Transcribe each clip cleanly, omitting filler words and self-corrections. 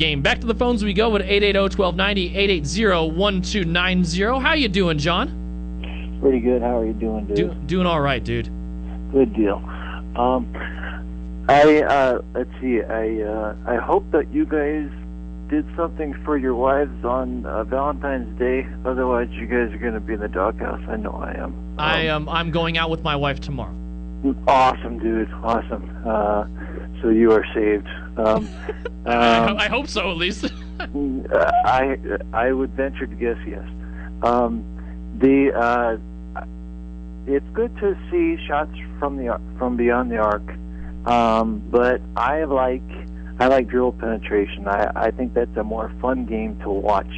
game. Back to the phones we go at 880-1290, 880-1290. How you doing, John? Pretty good. How are you doing, dude? Doing all right, dude. Good deal. Let's see. I hope that you guys did something for your wives on Valentine's Day. Otherwise, you guys are going to be in the doghouse. I know I am. I'm going out with my wife tomorrow. Awesome, dude. Awesome. So you are saved. I hope so, at least. I would venture to guess yes. It's good to see shots from beyond the arc, but I like dribble penetration. I think that's a more fun game to watch,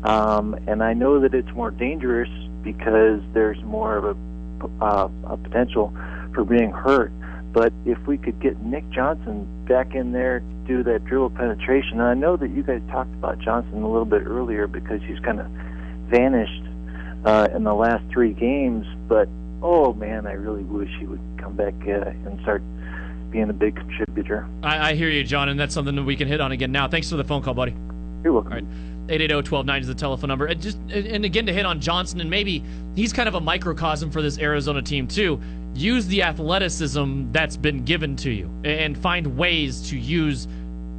and I know that it's more dangerous because there's more of a potential for being hurt. But if we could get Nick Johnson back in there to do that dribble penetration, and I know that you guys talked about Johnson a little bit earlier because he's kind of vanished in the last 3 games, but oh man, I really wish he would come back and start being a big contributor. I hear you, John, and that's something that we can hit on again now. Thanks for the phone call, buddy. You're welcome. All right. 880-1290 is the telephone number. And again, to hit on Johnson, and maybe he's kind of a microcosm for this Arizona team too. Use the athleticism that's been given to you and find ways to use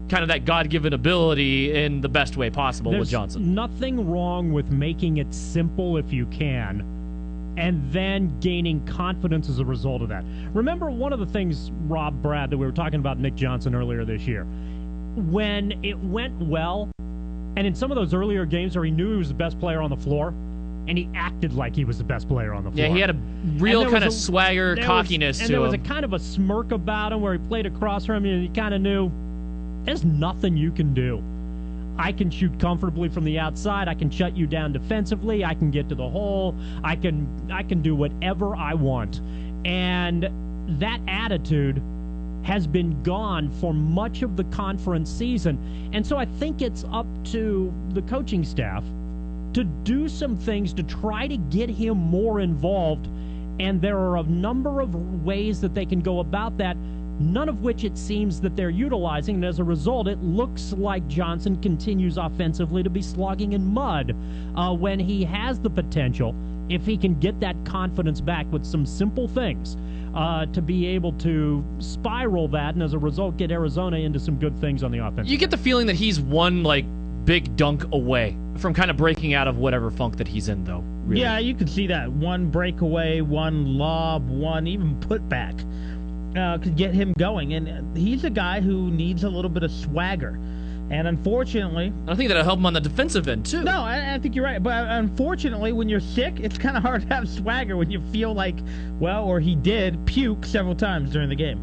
kind of that God-given ability in the best way possible. With Johnson. There's nothing wrong with making it simple if you can, and then gaining confidence as a result of that. Remember one of the things, Rob, Brad, that we were talking about Nick Johnson earlier this year. When it went well, and in some of those earlier games where he knew he was the best player on the floor, and he acted like he was the best player on the floor. Yeah, he had a real kind of swagger, cockiness to him. And there was a kind of a smirk about him where he played across from him, and he kind of knew, there's nothing you can do. I can shoot comfortably from the outside. I can shut you down defensively. I can get to the hole. I can do whatever I want. And that attitude has been gone for much of the conference season. And so I think it's up to the coaching staff to do some things to try to get him more involved. And there are a number of ways that they can go about that, none of which it seems that they're utilizing. And as a result, it looks like Johnson continues offensively to be slogging in mud when he has the potential, if he can get that confidence back with some simple things, to be able to spiral that, and as a result, get Arizona into some good things on the offense. You get the feeling that he's one, big dunk away from kind of breaking out of whatever funk that he's in, though. Really. Yeah, you can see that. One breakaway, one lob, one even putback could get him going. And he's a guy who needs a little bit of swagger. And unfortunately... I think that'll help him on the defensive end, too. No, I think you're right. But unfortunately, when you're sick, it's kind of hard to have swagger when you feel like, or he did puke several times during the game.